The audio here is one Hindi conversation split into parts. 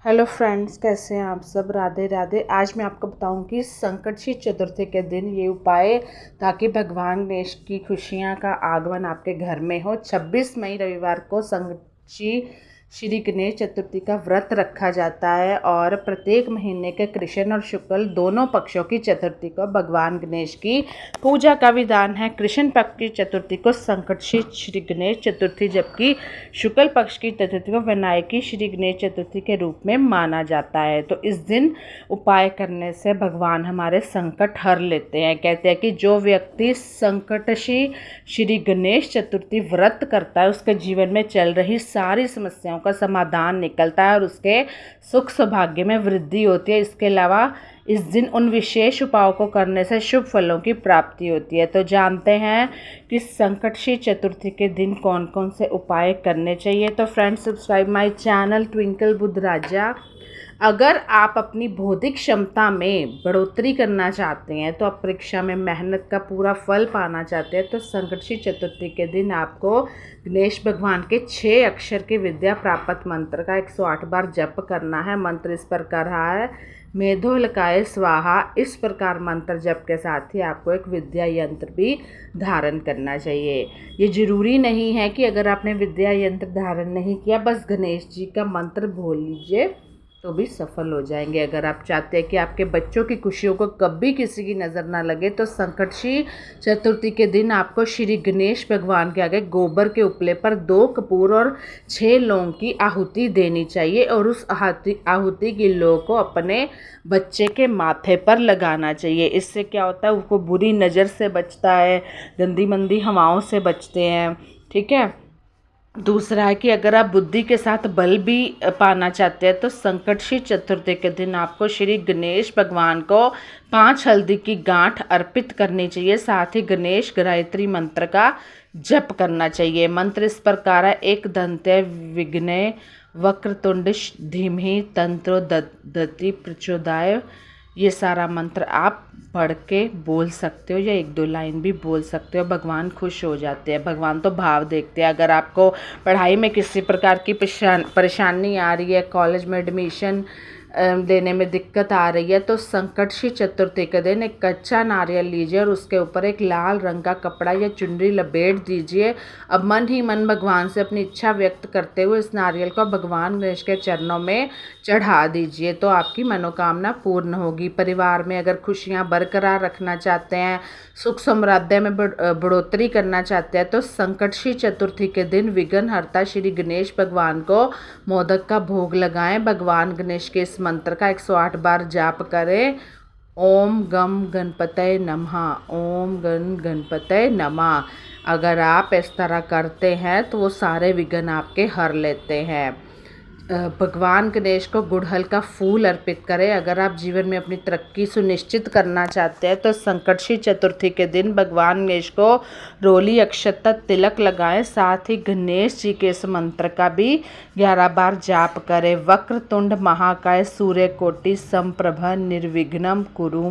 हेलो फ्रेंड्स, कैसे हैं आप सब। राधे राधे। आज मैं आपको बताऊंगी संकटशी चतुर्थी के दिन ये उपाय, ताकि भगवान गणेश की खुशियां का आगमन आपके घर में हो। 26 मई रविवार को संकटशी श्री गणेश चतुर्थी का व्रत रखा जाता है और प्रत्येक महीने के कृष्ण और शुक्ल दोनों पक्षों की चतुर्थी को भगवान गणेश की पूजा का विधान है। कृष्ण पक्ष की चतुर्थी को संकटशी श्री गणेश चतुर्थी, जबकि शुक्ल पक्ष की चतुर्थी को विनायकी श्री गणेश चतुर्थी के रूप में माना जाता है। तो इस दिन उपाय करने से भगवान हमारे संकट हर लेते हैं। कहते हैं कि जो व्यक्ति संकटशी श्री गणेश चतुर्थी व्रत करता है, उसके जीवन में चल रही सारी समस्याओं का समाधान निकलता है और उसके सुख सौभाग्य में वृद्धि होती है। इसके अलावा इस दिन उन विशेष उपायों को करने से शुभ फलों की प्राप्ति होती है। तो जानते हैं कि संकटशी चतुर्थी के दिन कौन कौन से उपाय करने चाहिए। तो friends, subscribe my channel Twinkle Buddh Raja. अगर आप अपनी बौद्धिक क्षमता में बढ़ोतरी करना चाहते हैं, तो आप परीक्षा में मेहनत का पूरा फल पाना चाहते हैं, तो संकटशी चतुर्थी के दिन आपको गणेश भगवान के 6 अक्षर के विद्या प्राप्त मंत्र का 108 बार जप करना है। मंत्र इस प्रकार है, मेधोलकाय स्वाहा। इस प्रकार मंत्र जप के साथ ही आपको एक विद्या यंत्र भी धारण करना चाहिए। ये जरूरी नहीं है कि अगर आपने विद्या यंत्र धारण नहीं किया, बस गणेश जी का मंत्र बोल लीजिए तो भी सफल हो जाएंगे। अगर आप चाहते हैं कि आपके बच्चों की खुशियों को कभी किसी की नज़र ना लगे, तो संकटशी चतुर्थी के दिन आपको श्री गणेश भगवान के आगे गोबर के उपले पर 2 कपूर और 6 लौंग की आहुति देनी चाहिए और उस आहुति की लौ को अपने बच्चे के माथे पर लगाना चाहिए। इससे क्या होता है, उसको बुरी नज़र से बचता है, गंदी मंदी हवाओं से बचते हैं। ठीक है। दूसरा है कि अगर आप बुद्धि के साथ बल भी पाना चाहते हैं, तो संकटशी चतुर्थी के दिन आपको श्री गणेश भगवान को 5 हल्दी की गांठ अर्पित करनी चाहिए। साथ ही गणेश गायत्री मंत्र का जप करना चाहिए। मंत्र इस प्रकार है, एक दंत्य विघ्ने वक्रतुंड धीमहि तंत्रो दति प्रचोदयाय। ये सारा मंत्र आप पढ़ के बोल सकते हो या 1-2 लाइन भी बोल सकते हो। भगवान खुश हो जाते हैं। भगवान तो भाव देखते हैं। अगर आपको पढ़ाई में किसी प्रकार की परेशानी आ रही है, कॉलेज में एडमिशन देने में दिक्कत आ रही है, तो संकटशी चतुर्थी के दिन एक कच्चा नारियल लीजिए और उसके ऊपर एक लाल रंग का कपड़ा या चुनरी लपेट दीजिए। अब मन ही मन भगवान से अपनी इच्छा व्यक्त करते हुए इस नारियल को भगवान गणेश के चरणों में चढ़ा दीजिए, तो आपकी मनोकामना पूर्ण होगी। परिवार में अगर खुशियां बरकरार रखना चाहते हैं, सुख समृद्धि में बढ़ोतरी करना चाहते हैं, तो संकटशी चतुर्थी के दिन विघ्नहर्ता श्री गणेश भगवान को मोदक का भोग लगाएं। भगवान गणेश के इस मंत्र का 108 बार जाप करें। ओम गम गणपतये नमः, ओम गण गणपतये नमः। अगर आप इस तरह करते हैं तो वो सारे विघ्न आपके हर लेते हैं। भगवान गणेश को गुड़हल का फूल अर्पित करें। अगर आप जीवन में अपनी तरक्की सुनिश्चित करना चाहते हैं, तो संकटशी चतुर्थी के दिन भगवान गणेश को रोली अक्षत तिलक लगाएं। साथ ही गणेश जी के इस मंत्र का भी 11 बार जाप करें। वक्रतुंड महाकाय सूर्यकोटि समप्रभ निर्विघ्नं कुरु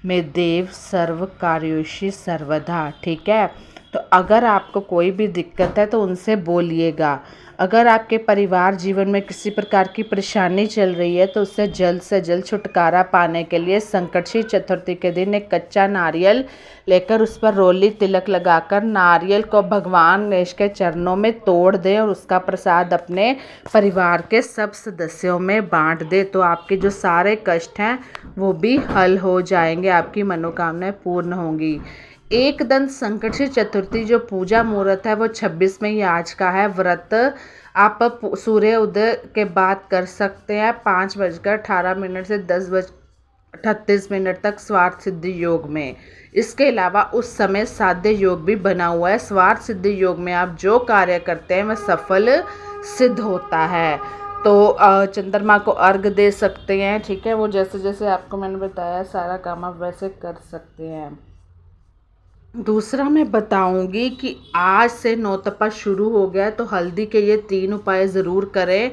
मे देव सर्व कार्योषि सर्वदा। ठीक है। तो अगर आपको कोई भी दिक्कत है तो उनसे बोलिएगा। अगर आपके परिवार जीवन में किसी प्रकार की परेशानी चल रही है, तो उससे जल्द छुटकारा पाने के लिए संकटशी चतुर्थी के दिन एक कच्चा नारियल लेकर उस पर रोली तिलक लगाकर नारियल को भगवान गणेश के चरणों में तोड़ दें और उसका प्रसाद अपने परिवार के सब सदस्यों में बांट दें। तो आपके जो सारे कष्ट हैं वो भी हल हो जाएंगे, आपकी मनोकामनाएं पूर्ण होंगी। एकदंत संकटशी चतुर्थी जो पूजा मुहूर्त है वो 26 मई आज का है। व्रत आप सूर्य उदय के बाद कर सकते हैं। 5:18 से 10:38 तक स्वार्थ सिद्धि योग में। इसके अलावा उस समय साध्य योग भी बना हुआ है। स्वार्थ सिद्धि योग में आप जो कार्य करते हैं वह सफल सिद्ध होता है। तो चंद्रमा को अर्घ दे सकते हैं। ठीक है। वो जैसे जैसे आपको मैंने बताया सारा काम आप वैसे कर सकते हैं। दूसरा मैं बताऊंगी कि आज से नौतपा शुरू हो गया है, तो हल्दी के ये 3 उपाय ज़रूर करें।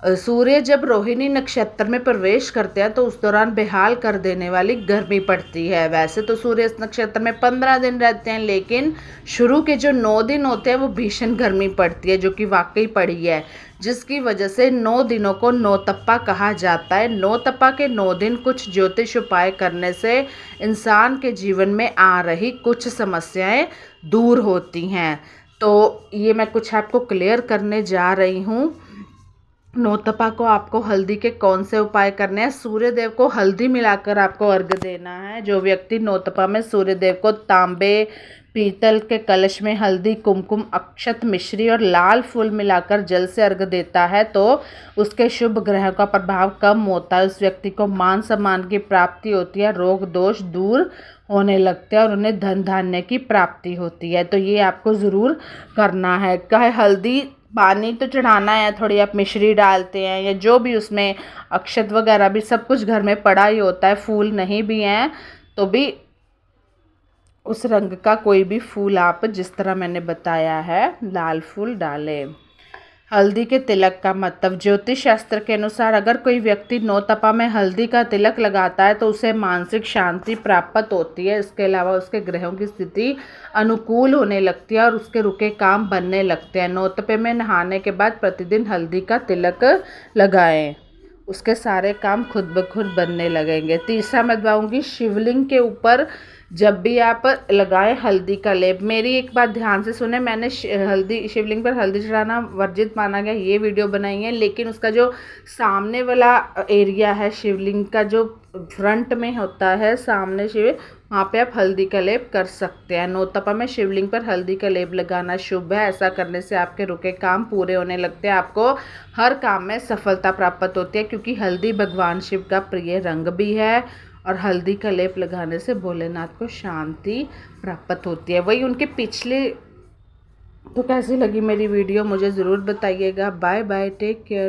सूर्य जब रोहिणी नक्षत्र में प्रवेश करते हैं तो उस दौरान बेहाल कर देने वाली गर्मी पड़ती है। वैसे तो सूर्य इस नक्षत्र में 15 दिन रहते हैं, लेकिन शुरू के जो 9 दिन होते हैं वो भीषण गर्मी पड़ती है, जो कि वाकई पड़ी है, जिसकी वजह से 9 दिनों को नौतप्पा कहा जाता है। नौतप्पा के 9 दिन कुछ ज्योतिष उपाय करने से इंसान के जीवन में आ रही कुछ समस्याएं दूर होती हैं। तो ये मैं कुछ आपको क्लियर करने जा रही हूँ। नौतपा को आपको हल्दी के कौन से उपाय करने हैं? सूर्य देव को हल्दी मिलाकर आपको अर्घ्य देना है। जो व्यक्ति नौतपा में सूर्य देव को तांबे पीतल के कलश में हल्दी, कुमकुम, अक्षत, मिश्री और लाल फूल मिलाकर जल से अर्घ्य देता है तो उसके शुभ ग्रहों का प्रभाव कम होता है। उस व्यक्ति को मान सम्मान की प्राप्ति होती है, रोग दोष दूर होने लगते हैं और उन्हें धन धान्य की प्राप्ति होती है। तो ये आपको ज़रूर करना है। कहे हल्दी पानी तो चढ़ाना है, थोड़ी आप मिश्री डालते हैं या जो भी उसमें अक्षत वगैरह भी सब कुछ घर में पड़ा ही होता है। फूल नहीं भी हैं तो भी उस रंग का कोई भी फूल आप जिस तरह मैंने बताया है लाल फूल डालें। हल्दी के तिलक का मतलब, ज्योतिष शास्त्र के अनुसार अगर कोई व्यक्ति नौतपा में हल्दी का तिलक लगाता है तो उसे मानसिक शांति प्राप्त होती है। इसके अलावा उसके ग्रहों की स्थिति अनुकूल होने लगती है और उसके रुके काम बनने लगते हैं। नौतपे में नहाने के बाद प्रतिदिन हल्दी का तिलक लगाएं, उसके सारे काम खुद ब खुद बनने लगेंगे। तीसरा मैं बताऊँगी, शिवलिंग के ऊपर जब भी आप लगाएं हल्दी का लेप। मेरी एक बात ध्यान से सुने, मैंने शिवलिंग पर हल्दी चढ़ाना वर्जित माना गया ये वीडियो बनाई है, लेकिन उसका जो सामने वाला एरिया है शिवलिंग का, जो फ्रंट में होता है सामने शिव, वहाँ पे आप हल्दी का लेप कर सकते हैं। नौतपा में शिवलिंग पर हल्दी का लेप लगाना शुभ है। ऐसा करने से आपके रुके काम पूरे होने लगते हैं, आपको हर काम में सफलता प्राप्त होती है, क्योंकि हल्दी भगवान शिव का प्रिय रंग भी है और हल्दी का लेप लगाने से भोलेनाथ को शांति प्राप्त होती है। वही उनके पिछले। तो कैसी लगी मेरी वीडियो मुझे ज़रूर बताइएगा। Bye bye, take care.